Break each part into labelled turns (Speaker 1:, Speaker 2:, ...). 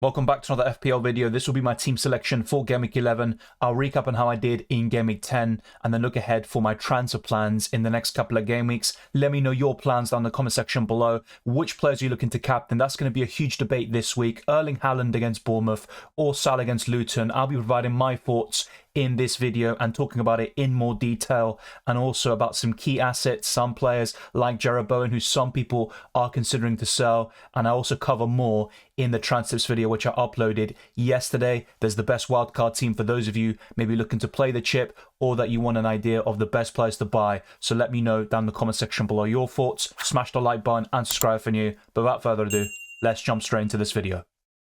Speaker 1: Welcome back to another FPL video. This will be my team selection for Game Week 11. I'll recap on how I did in Game Week 10 and then look ahead for my transfer plans in the next couple of game weeks. Let me know your plans down in the comment section below. Which players are you looking to captain? That's going to be a huge debate this week. Erling Haaland against Bournemouth or Salah against Luton. I'll be providing my thoughts in this video and talking about it in more detail, and also about some key assets, some players like Jarrod Bowen who some people are considering to sell, and I also cover more in the transfers video which I uploaded yesterday. There's the best wildcard team for those of you maybe looking to play the chip or that you want an idea of the best players to buy. So let me know down in the comment section below your thoughts. Smash the like button and subscribe if you're new. But without further ado, let's jump straight into this video.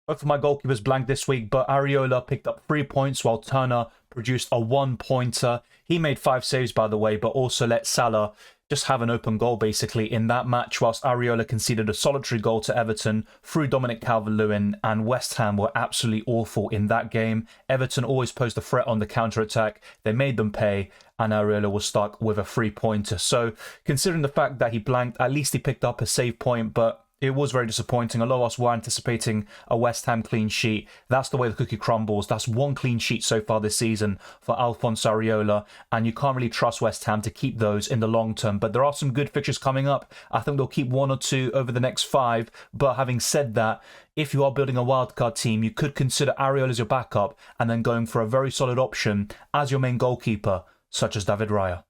Speaker 1: Both of my goalkeepers blanked this week, but Areola picked up 3 points while Turner produced a 1-pointer. He made 5 saves, by the way, but also let Salah just have an open goal, basically, in that match, whilst Areola conceded a solitary goal to Everton through Dominic Calvert-Lewin, and West Ham were absolutely awful in that game. Everton always posed a threat on the counter-attack. They made them pay, and Areola was stuck with a 3-pointer. So, considering the fact that he blanked, at least he picked up a save point, but it was very disappointing. A lot of us were anticipating a West Ham clean sheet. That's the way the cookie crumbles. That's 1 clean sheet so far this season for Alphonso Areola, and you can't really trust West Ham to keep those in the long term. But there are some good fixtures coming up. I think they'll keep 1 or 2 over the next 5. But having said that, if you are building a wildcard team, you could consider Areola as your backup and then going for a very solid option as your main goalkeeper, such as David Raya.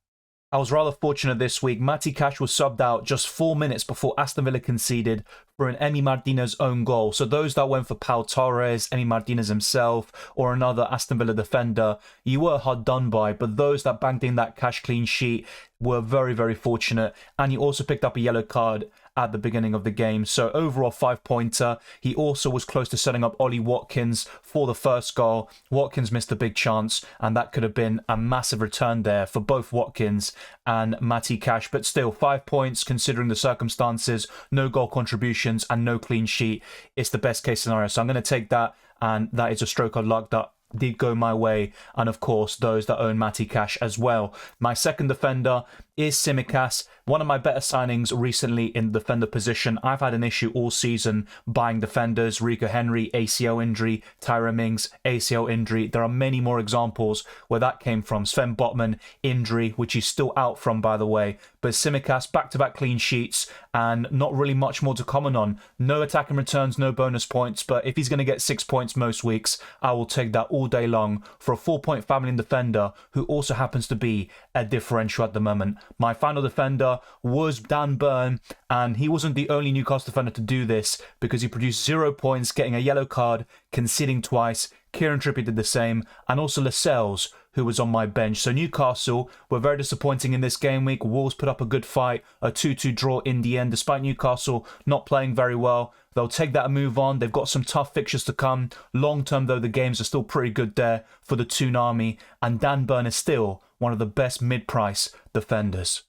Speaker 1: I was rather fortunate this week. Matty Cash was subbed out just 4 minutes before Aston Villa conceded for an Emi Martinez own goal. So those that went for Pau Torres, Emi Martinez himself, or another Aston Villa defender, you were hard done by. But those that banked in that Cash clean sheet were very, very fortunate. And you also picked up a yellow card at the beginning of the game. So overall 5-pointer. He also was close to setting up Ollie Watkins for the first goal. Watkins missed a big chance, and that could have been a massive return there for both Watkins and Matty Cash. But still, 5 points considering the circumstances, no goal contributions and no clean sheet. It's the best case scenario. So I'm going to take that, and that is a stroke of luck that did go my way, and of course those that own Matty Cash as well. My second defender is Tsimikas, one of my better signings recently in the defender position. I've had an issue all season buying defenders. Rico Henry, ACL injury. Tyrone Mings, ACL injury. There are many more examples where that came from. Sven Botman, injury, which he's still out from, by the way. But Tsimikas, back-to-back clean sheets, and not really much more to comment on. No attacking returns, no bonus points, but if he's going to get 6 points most weeks, I will take that all day long for a 4-point family defender who also happens to be a differential at the moment. My final defender was Dan Burn, and he wasn't the only Newcastle defender to do this, because he produced 0 points, getting a yellow card, conceding twice. Kieran Trippier did the same, and also Lascelles, who was on my bench. So Newcastle were very disappointing in this game week. Wolves put up a good fight, a 2-2 draw in the end, despite Newcastle not playing very well. They'll take that and move on. They've got some tough fixtures to come. Long term, though, the games are still pretty good there for the Toon Army, and Dan Burn is still one of the best mid-price defenders.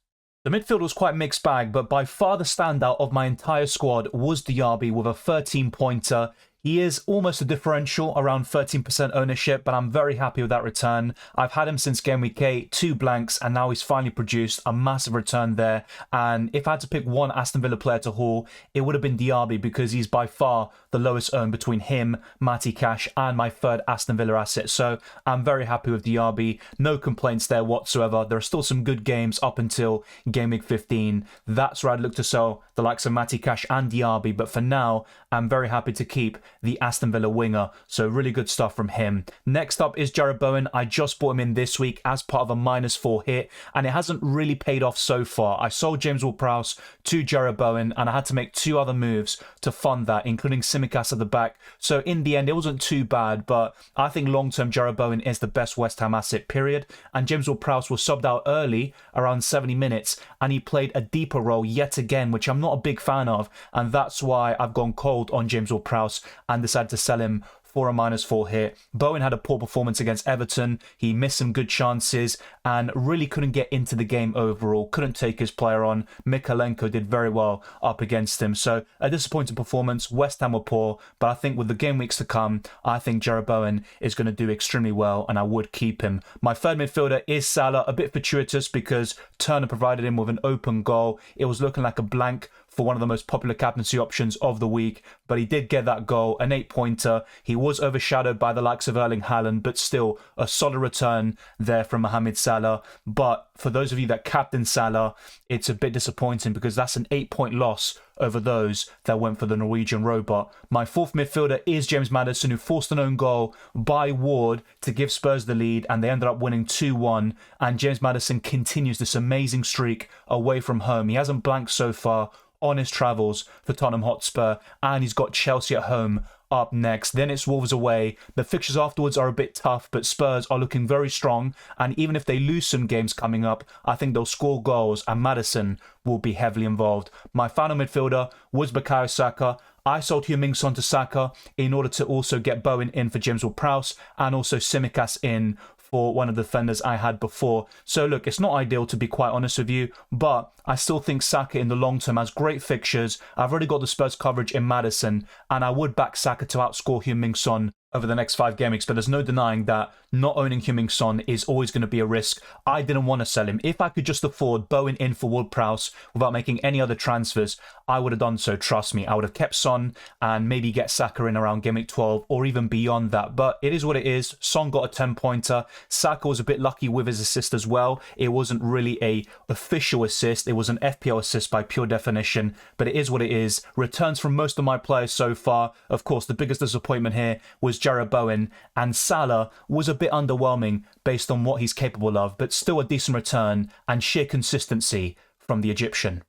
Speaker 1: The midfield was quite mixed bag, but by far the standout of my entire squad was Diaby with a 13-pointer. He is almost a differential, around 13% ownership, but I'm very happy with that return. I've had him since Game Week 8, 2 blanks, and now he's finally produced a massive return there. And if I had to pick one Aston Villa player to haul, it would have been Diaby, because he's by far the lowest owned between him, Matty Cash, and my third Aston Villa asset. So I'm very happy with Diaby. No complaints there whatsoever. There are still some good games up until Game Week 15. That's where I'd look to sell the likes of Matty Cash and Diaby, but for now, I'm very happy to keep the Aston Villa winger, so really good stuff from him. Next up is Jarrod Bowen. I just bought him in this week as part of a -4 hit, and it hasn't really paid off so far. I sold James Ward-Prowse to Jarrod Bowen, and I had to make 2 other moves to fund that, including Tsimikas at the back. So in the end, it wasn't too bad, but I think long-term Jarrod Bowen is the best West Ham asset, period. And James Ward-Prowse was subbed out early, around 70 minutes, and he played a deeper role yet again, which I'm not a big fan of, and that's why I've gone cold on James Ward-Prowse and decided to sell him for a -4 hit. Bowen had a poor performance against Everton. He missed some good chances and really couldn't get into the game overall. Couldn't take his player on. Mikalenko did very well up against him. So a disappointing performance. West Ham were poor, but I think with the game weeks to come, I think Jarrod Bowen is going to do extremely well, and I would keep him. My third midfielder is Salah. A bit fortuitous because Turner provided him with an open goal. It was looking like a blank for one of the most popular captaincy options of the week, but he did get that goal, an 8-pointer. He was overshadowed by the likes of Erling Haaland, but still a solid return there from Mohamed Salah. But for those of you that captain Salah, it's a bit disappointing because that's an 8-point loss over those that went for the Norwegian robot. My fourth midfielder is James Maddison, who forced an own goal by Ward to give Spurs the lead, and they ended up winning 2-1. And James Maddison continues this amazing streak away from home. He hasn't blanked so far on his travels for Tottenham Hotspur, and he's got Chelsea at home up next. Then it's Wolves away. The fixtures afterwards are a bit tough, but Spurs are looking very strong, and even if they lose some games coming up, I think they'll score goals, and Maddison will be heavily involved. My final midfielder was Bukayo Saka. I sold Heung-min Son to Saka in order to also get Bowen in for James Ward-Prowse, and also Tsimikas in for one of the defenders I had before. So look, it's not ideal, to be quite honest with you, but I still think Saka in the long term has great fixtures. I've already got the Spurs coverage in Maddison, and I would back Saka to outscore Heung-min Son over the next 5 game weeks, but there's no denying that not owning Heung-min Son is always going to be a risk. I didn't want to sell him. If I could just afford Bowen in for Ward-Prowse without making any other transfers, I would have done so, trust me. I would have kept Son and maybe get Saka in around game week 12 or even beyond that, but it is what it is. Son got a 10-pointer. Saka was a bit lucky with his assist as well. It wasn't really a official assist. It was an FPL assist by pure definition, but it is what it is. Returns from most of my players so far. Of course, the biggest disappointment here was Jarrod Bowen, and Salah was a bit underwhelming based on what he's capable of, but still a decent return and sheer consistency from the Egyptian.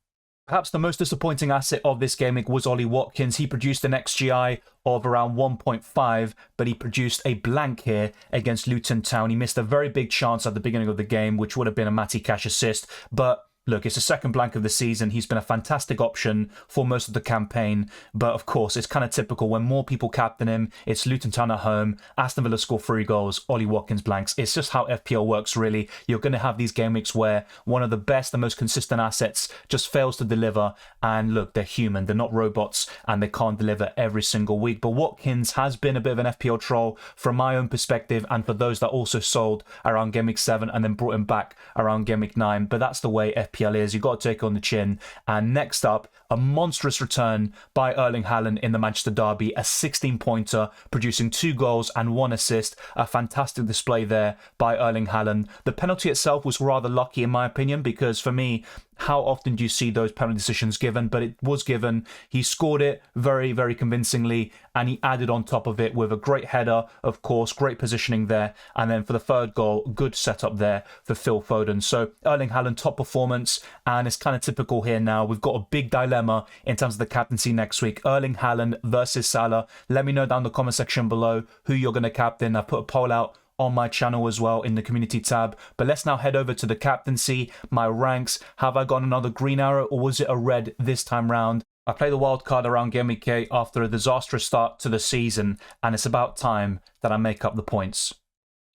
Speaker 1: Perhaps the most disappointing asset of this game week was Ollie Watkins. He produced an XGI of around 1.5, but he produced a blank here against Luton Town. He missed a very big chance at the beginning of the game, which would have been a Matty Cash assist, but look, it's the second blank of the season. He's been a fantastic option for most of the campaign. But of course, it's kind of typical when more people captain him. It's Luton Town at home. Aston Villa score 3 goals. Ollie Watkins blanks. It's just how FPL works, really. You're going to have these game weeks where one of the best and most consistent assets just fails to deliver. And look, they're human. They're not robots. And they can't deliver every single week. But Watkins has been a bit of an FPL troll from my own perspective, and for those that also sold around game week 7 and then brought him back around game week 9. But that's the way FPL is. You've got to take it on the chin. And next up, a monstrous return by Erling Haaland in the Manchester derby, a 16-pointer, producing 2 goals and 1 assist. A fantastic display there by Erling Haaland. The penalty itself was rather lucky in my opinion, because for me, how often do you see those penalty decisions given? But it was given. He scored it very, very convincingly, and he added on top of it with a great header, of course, great positioning there. And then for the third goal, good setup there for Phil Foden. So Erling Haaland, top performance, and it's kind of typical here now. We've got a big dilemma in terms of the captaincy next week. Erling Haaland versus Salah. Let me know down in the comment section below who you're going to captain. I put a poll out on my channel as well in the community tab. But let's now head over to the captaincy, my ranks. Have I got another green arrow, or was it a red this time round? I play the wild card around game week 8 after a disastrous start to the season, and it's about time that I make up the points.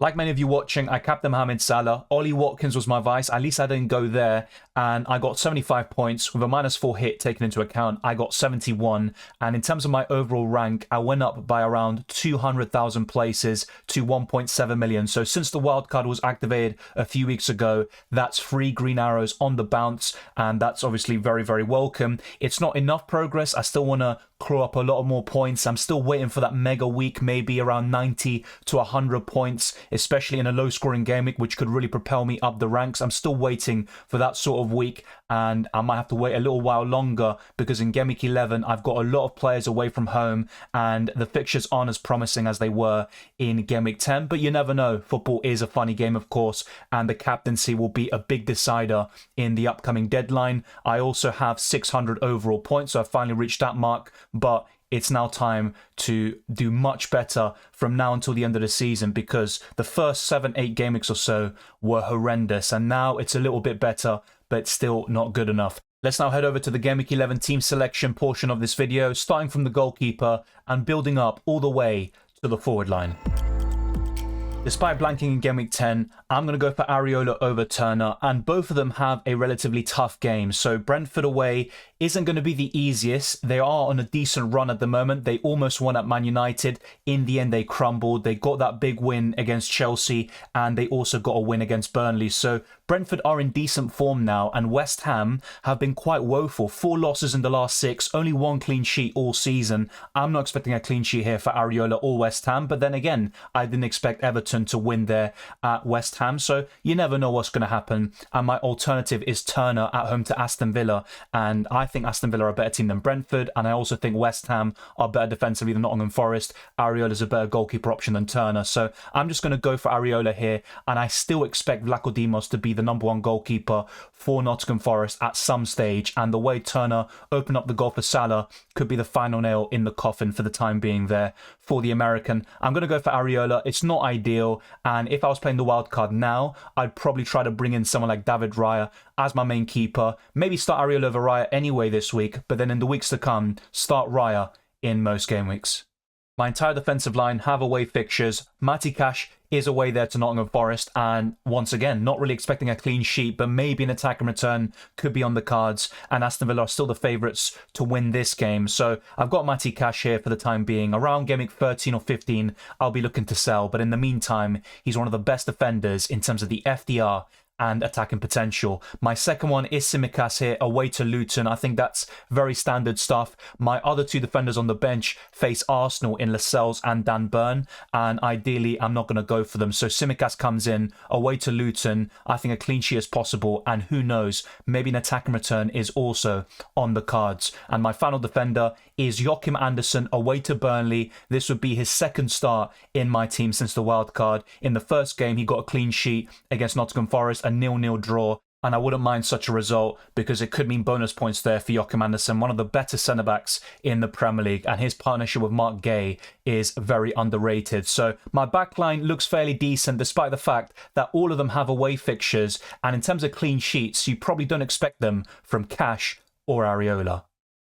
Speaker 1: Like many of you watching, I captained Mohamed Salah. Ollie Watkins was my vice. At least I didn't go there. And I got 75 points. With a -4 hit taken into account, I got 71. And in terms of my overall rank, I went up by around 200,000 places to 1.7 million. So since the wildcard was activated a few weeks ago, that's 3 green arrows on the bounce. And that's obviously very, very welcome. It's not enough progress. I still want to claw up a lot more points. I'm still waiting for that mega week, maybe around 90 to 100 points, especially in a low scoring game week, which could really propel me up the ranks. I'm still waiting for that sort of week, and I might have to wait a little while longer because in game week 11 I've got a lot of players away from home and the fixtures aren't as promising as they were in game week 10. But you never know. Football is a funny game, of course, and the captaincy will be a big decider in the upcoming deadline. I also have 600 overall points, so I finally reached that mark. But it's now time to do much better from now until the end of the season, because the first 7-8 game weeks or so were horrendous, and now it's a little bit better, but still not good enough. Let's now head over to the Game Week 11 team selection portion of this video, starting from the goalkeeper and building up all the way to the forward line. Despite blanking in game week 10, I'm going to go for Areola over Turner, and both of them have a relatively tough game. So Brentford away isn't going to be the easiest. They are on a decent run at the moment. They almost won at Man United. In the end, they crumbled. They got that big win against Chelsea, and they also got a win against Burnley. So Brentford are in decent form now, and West Ham have been quite woeful. 4 losses in the last 6, only 1 clean sheet all season. I'm not expecting a clean sheet here for Areola or West Ham, but then again, I didn't expect Everton to win there at West Ham, so you never know what's going to happen. And my alternative is Turner at home to Aston Villa, and I think Aston Villa are a better team than Brentford, and I also think West Ham are better defensively than Nottingham Forest. Areola's a better goalkeeper option than Turner, so I'm just going to go for Areola here, and I still expect Vlachodimos to be the number 1 goalkeeper for Nottingham Forest at some stage, and the way Turner opened up the goal for Salah could be the final nail in the coffin for the time being there for the American. I'm going to go for Areola. It's not ideal, and if I was playing the wild card now, I'd probably try to bring in someone like David Raya as my main keeper. Maybe start Areola over Raya anyway this week, but then in the weeks to come, start Raya in most game weeks. My entire defensive line have away fixtures. Matty Cash is away there to Nottingham Forest, and once again, not really expecting a clean sheet, but maybe an attack and return could be on the cards, and Aston Villa are still the favourites to win this game. So I've got Matty Cash here for the time being. Around game week 13 or 15, I'll be looking to sell, but in the meantime, he's one of the best defenders in terms of the FDR and attacking potential. My second one is Tsimikas here, away to Luton. I think that's very standard stuff. My other 2 defenders on the bench face Arsenal in Lascelles and Dan Burn, and ideally I'm not going to go for them. So Tsimikas comes in, away to Luton. I think a clean sheet is possible, and who knows, maybe an attack and return is also on the cards. And my final defender is Joachim Andersen, away to Burnley. This would be his second start in my team since the wild card. In the first game, he got a clean sheet against Nottingham Forest, a 0-0 draw, and I wouldn't mind such a result because it could mean bonus points there for Joachim Andersen, one of the better centre-backs in the Premier League, and his partnership with Mark Gay is very underrated. So my backline looks fairly decent despite the fact that all of them have away fixtures, and in terms of clean sheets, you probably don't expect them from Cash or Areola.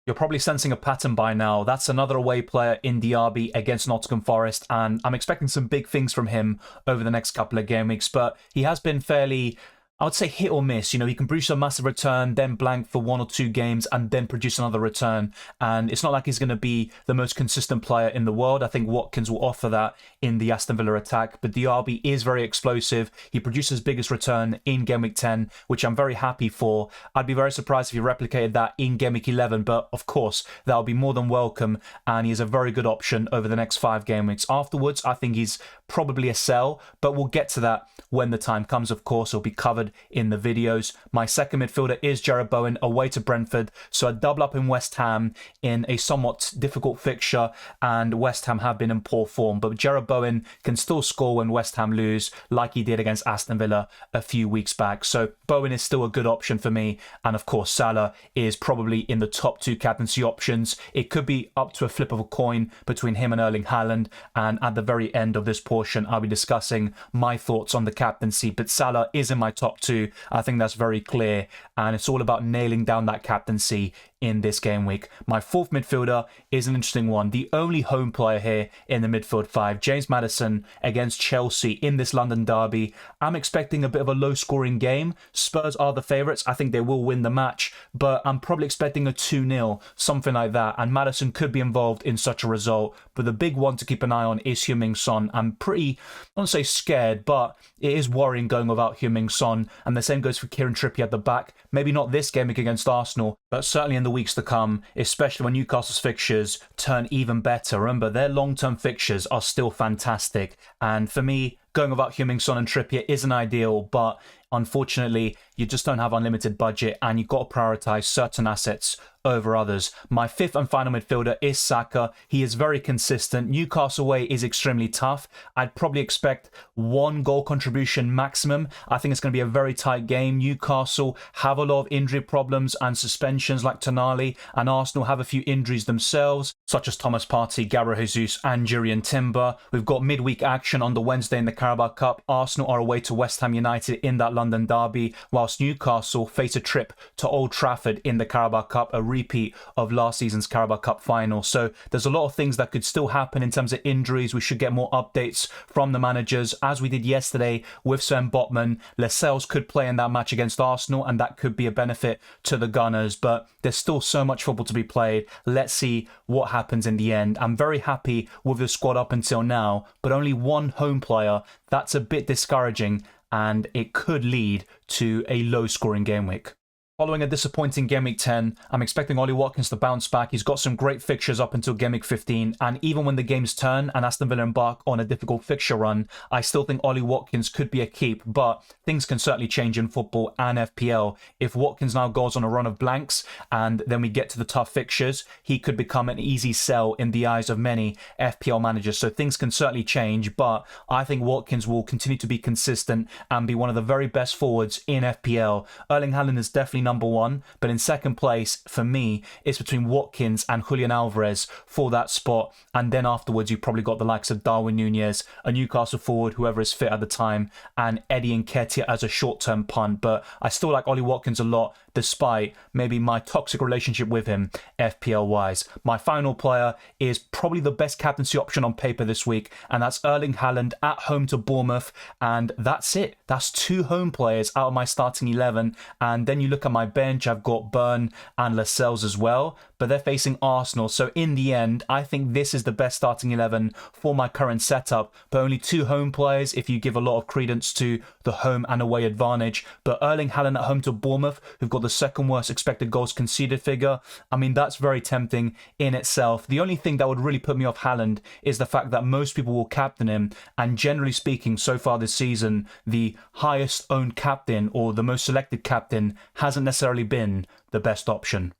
Speaker 1: You're probably sensing a pattern by now. That's another away player in Derby against Nottingham Forest, and I'm expecting some big things from him over the next couple of game weeks, but he has been fairly, I would say, hit or miss. You know, he can produce a massive return, then blank for 1 or 2 games, and then produce another return. And it's not like he's going to be the most consistent player in the world. I think Watkins will offer that in the Aston Villa attack. But Diaby is very explosive. He produced his biggest return in Game Week 10, which I'm very happy for. I'd be very surprised if he replicated that in Game Week 11, but of course, that would be more than welcome. And he is a very good option over the next 5 game weeks. Afterwards, I think he's probably a sell, but we'll get to that when the time comes, of course. It'll be covered in the videos. My second midfielder is Jarrod Bowen, away to Brentford, so a double up in West Ham in a somewhat difficult fixture, and West Ham have been in poor form, but Jarrod Bowen can still score when West Ham lose, like he did against Aston Villa a few weeks back. So Bowen is still a good option for me, and of course Salah is probably in the top 2 captaincy options. It could be up to a flip of a coin between him and Erling Haaland, and at the very end of this portion I'll be discussing my thoughts on the captaincy, but Salah is in my top 2. I think that's very clear, and it's all about nailing down that captaincy in this game week. My fourth midfielder is an interesting one. The only home player here in the midfield 5, James Maddison against Chelsea in this London derby. I'm expecting a bit of a low-scoring game. Spurs are the favourites. I think they will win the match, but I'm probably expecting a 2-0, something like that, and Maddison could be involved in such a result. But the big one to keep an eye on is Heung-min Son. I'm pretty, I don't say scared, but it is worrying going without Heung-min Son, and the same goes for Kieran Trippier at the back. Maybe not this game week against Arsenal, but certainly in the weeks to come, especially when Newcastle's fixtures turn even better. Remember, their long-term fixtures are still fantastic, and for me, going without Heung-min Son and Trippier isn't ideal, but unfortunately, you just don't have unlimited budget, and you've got to prioritise certain assets over others. My fifth and final midfielder is Saka. He is very consistent. Newcastle away is extremely tough. I'd probably expect 1 goal contribution maximum. I think it's going to be a very tight game. Newcastle have a lot of injury problems and suspensions like Tonali, and Arsenal have a few injuries themselves, such as Thomas Partey, Gabriel Jesus and Jurrien Timber. We've got midweek action on the Wednesday in the Carabao Cup. Arsenal are away to West Ham United in that London derby, whilst Newcastle face a trip to Old Trafford in the Carabao Cup, a repeat of last season's Carabao Cup final. So there's a lot of things that could still happen in terms of injuries. We should get more updates from the managers, as we did yesterday with Sven Botman. Lascelles could play in that match against Arsenal, and that could be a benefit to the Gunners, but there's still so much football to be played. Let's see what happens in the end. I'm very happy with the squad up until now, but only one home player. That's a bit discouraging, and it could lead to a low-scoring game week. Following a disappointing Game Week 10, I'm expecting Ollie Watkins to bounce back. He's got some great fixtures up until Game Week 15, and even when the games turn and Aston Villa embark on a difficult fixture run, I still think Ollie Watkins could be a keep, but things can certainly change in football and FPL. If Watkins now goes on a run of blanks and then we get to the tough fixtures, he could become an easy sell in the eyes of many FPL managers, so things can certainly change, but I think Watkins will continue to be consistent and be one of the very best forwards in FPL. Erling Haaland is definitely number one, but in second place for me it's between Watkins and Julian Alvarez for that spot, and then afterwards you've probably got the likes of Darwin Nunez, a Newcastle forward, whoever is fit at the time, and Eddie Nketiah as a short-term punt. But I still like Ollie Watkins a lot, despite maybe my toxic relationship with him FPL wise. My final player is probably the best captaincy option on paper this week, and that's Erling Haaland at home to Bournemouth, and that's it. That's two home players out of my starting 11, and then you look at my bench, I've got Burn and Lascelles as well, but they're facing Arsenal. So in the end, I think this is the best starting 11 for my current setup, but only two home players if you give a lot of credence to the home and away advantage. But Erling Haaland at home to Bournemouth, who've got the second worst expected goals conceded figure, I mean, that's very tempting in itself. The only thing that would really put me off Haaland is the fact that most people will captain him, and generally speaking, so far this season, the highest owned captain or the most selected captain hasn't necessarily been the best option.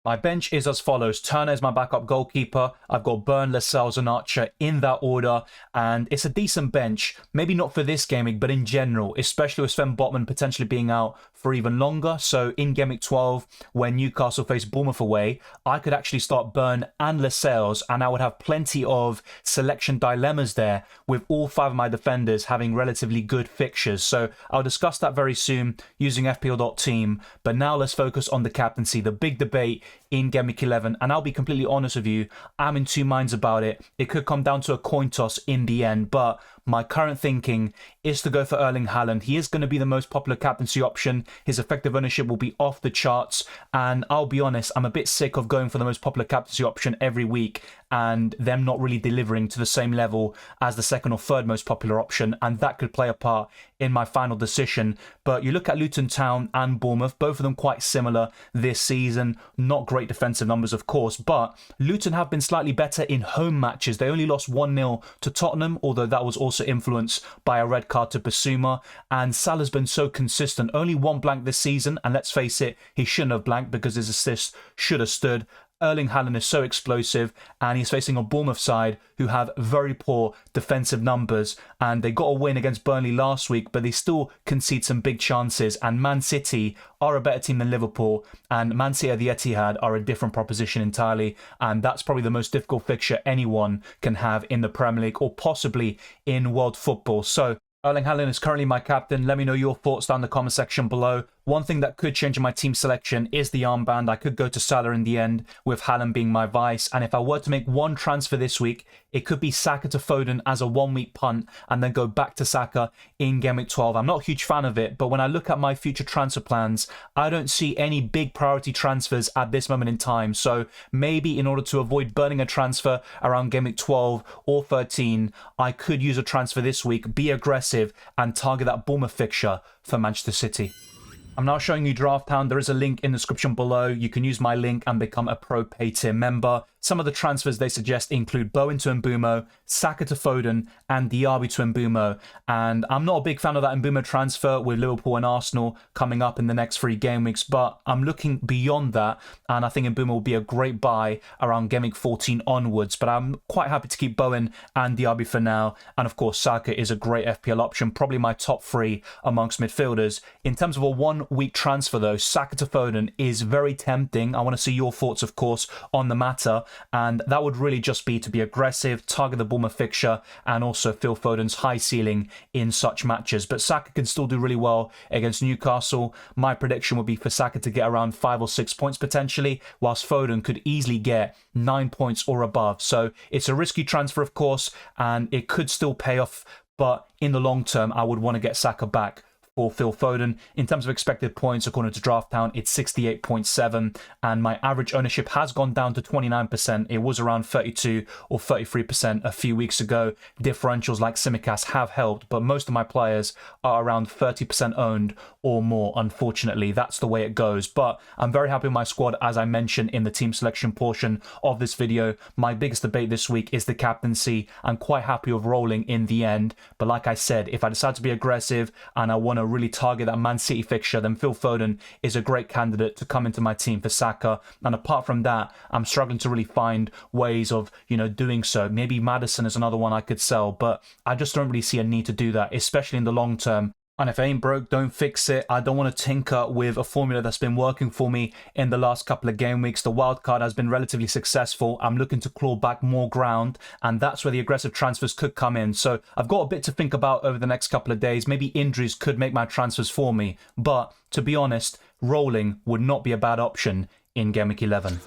Speaker 1: My bench is as follows. Turner is my backup goalkeeper. I've got Burn, Lascelles and Archer in that order, and it's a decent bench. Maybe not for this game week, but in general, especially with Sven Botman potentially being out for even longer. So in Game Week 12, when Newcastle face Bournemouth away, I could actually start Burn and Lascelles, and I would have plenty of selection dilemmas there with all five of my defenders having relatively good fixtures. So I'll discuss that very soon using fpl.team. But now let's focus on the captaincy, the big debate in Game Week 11, and I'll be completely honest with you, I'm in two minds about it. It could come down to a coin toss in the end, but my current thinking is to go for Erling Haaland. He is going to be the most popular captaincy option. His effective ownership will be off the charts, and I'll be honest, I'm a bit sick of going for the most popular captaincy option every week and them not really delivering to the same level as the second or third most popular option, and that could play a part in my final decision. But you look at Luton Town and Bournemouth, both of them quite similar this season. Not great defensive numbers, of course, but Luton have been slightly better in home matches. They only lost 1-0 to Tottenham, although that was also influenced by a red card to Basuma. And Salah's been so consistent, only one blank this season, and let's face it, he shouldn't have blanked because his assist should have stood. Erling Haaland is so explosive, and he's facing a Bournemouth side who have very poor defensive numbers, and they got a win against Burnley last week, but they still concede some big chances, and Man City are a better team than Liverpool, and Man City at the Etihad are a different proposition entirely, and that's probably the most difficult fixture anyone can have in the Premier League or possibly in world football. So Erling Haaland is currently my captain. Let me know your thoughts down in the comment section below. One thing that could change in my team selection is the armband. I could go to Salah in the end, with Haaland being my vice. And if I were to make one transfer this week, it could be Saka to Foden as a one-week punt and then go back to Saka in Game Week 12. I'm not a huge fan of it, but when I look at my future transfer plans, I don't see any big priority transfers at this moment in time. So maybe in order to avoid burning a transfer around Game Week 12 or 13, I could use a transfer this week, be aggressive, and target that Bournemouth fixture for Manchester City. I'm now showing you Drafthound. There is a link in the description below. You can use my link and become a pro pay tier member. Some of the transfers they suggest include Bowen to Mbeumo, Saka to Foden, and Diaby to Mbeumo. And I'm not a big fan of that Mbeumo transfer with Liverpool and Arsenal coming up in the next 3 game weeks, but I'm looking beyond that, and I think Mbeumo will be a great buy around game week 14 onwards. But I'm quite happy to keep Bowen and Diaby for now. And of course, Saka is a great FPL option, probably my top 3 amongst midfielders. In terms of a 1-week transfer though, Saka to Foden is very tempting. I want to see your thoughts, of course, on the matter. and that would really just be to be aggressive, target the Bournemouth fixture, and also Phil Foden's high ceiling in such matches. But Saka can still do really well against Newcastle. My prediction would be for Saka to get around 5 or 6 points potentially, whilst Foden could easily get 9 points or above. So it's a risky transfer, of course, and it could still pay off, but in the long term, I would want to get Saka back for Phil Foden. In terms of expected points, according to Drafthound, it's 68.7, and my average ownership has gone down to 29%. It was around 32 or 33% a few weeks ago. Differentials like Tsimikas have helped, but most of my players are around 30% owned or more, unfortunately. That's the way it goes, but I'm very happy with my squad, as I mentioned in the team selection portion of this video. My biggest debate this week is the captaincy. I'm quite happy with rolling in the end, but like I said, if I decide to be aggressive and I want to really target that Man City fixture, then Phil Foden is a great candidate to come into my team for Saka. And apart from that, I'm struggling to really find ways of, doing so. Maybe Maddison is another one I could sell, but I just don't really see a need to do that, especially in the long term. And if it ain't broke, don't fix it. I don't want to tinker with a formula that's been working for me in the last couple of game weeks. The wildcard has been relatively successful. I'm looking to claw back more ground, and that's where the aggressive transfers could come in. So I've got a bit to think about over the next couple of days. Maybe injuries could make my transfers for me. But to be honest, rolling would not be a bad option in Game Week 11.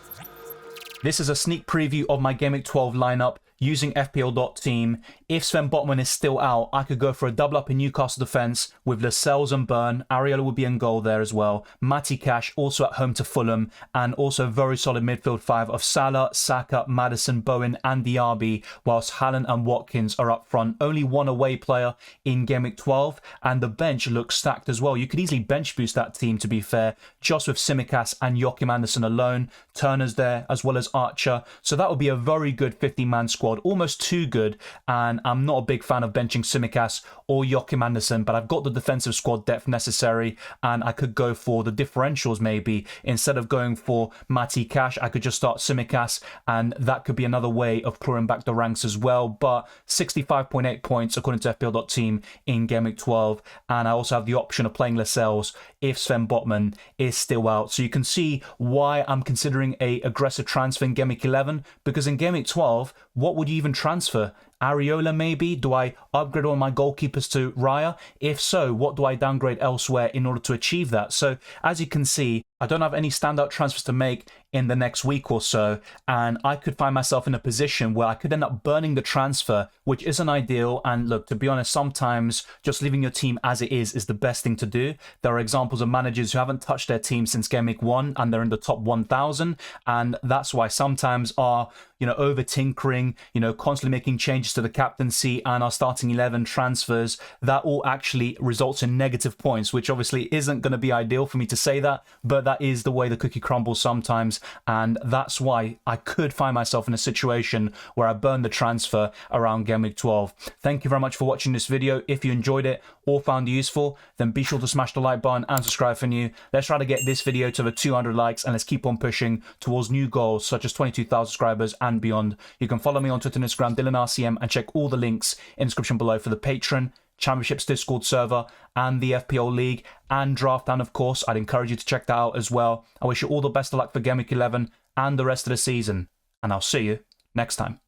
Speaker 1: This is a sneak preview of my Game Week 12 lineup using fpl.team. If Sven Botman is still out, I could go for a double up in Newcastle defence with Lascelles and Byrne. Areola would be in goal there as well. Matty Cash also at home to Fulham, and also a very solid midfield five of Salah, Saka, Maddison, Bowen and Diaby, whilst Haaland and Watkins are up front. Only one away player in Game Week 12, and the bench looks stacked as well. You could easily bench boost that team, to be fair, just with Tsimikas and Joachim Andersen alone. Turner's there as well as Archer, so that would be a very good 50-man squad. Almost too good, and I'm not a big fan of benching Tsimikas or Joachim Andersen, but I've got the defensive squad depth necessary, and I could go for the differentials maybe. Instead of going for Matty Cash, I could just start Tsimikas, and that could be another way of clawing back the ranks as well. But 65.8 points according to FPL.team in Game Week 12, and I also have the option of playing Lascelles if Sven Botman is still out. So you can see why I'm considering a aggressive transfer in Game Week 11, because in Game Week 12, what would you even transfer? Areola maybe? Do I upgrade all my goalkeepers to Raya? If so, what do I downgrade elsewhere in order to achieve that? So as you can see, I don't have any standout transfers to make in the next week or so, and I could find myself in a position where I could end up burning the transfer, which isn't ideal. And look, to be honest, sometimes just leaving your team as it is the best thing to do. There are examples of managers who haven't touched their team since Game Week 1 and they're in the top 1,000, and that's why sometimes our over tinkering, constantly making changes to the captaincy and our starting 11 transfers, that all actually results in negative points, which obviously isn't going to be ideal for me to say that, but that is the way the cookie crumbles sometimes, and that's why I could find myself in a situation where I burn the transfer around Game Week 12. Thank you very much for watching this video. If you enjoyed it or found it useful, then be sure to smash the like button and subscribe if you're new. Let's try to get this video to over 200 likes, and let's keep on pushing towards new goals such as 22,000 subscribers and beyond. You can follow me on Twitter and Instagram, DylanRCM, and check all the links in the description below for the Patreon, Championships Discord server, and the FPL League, and Drafthound, of course. I'd encourage you to check that out as well. I wish you all the best of luck for Game Week 11 and the rest of the season, and I'll see you next time.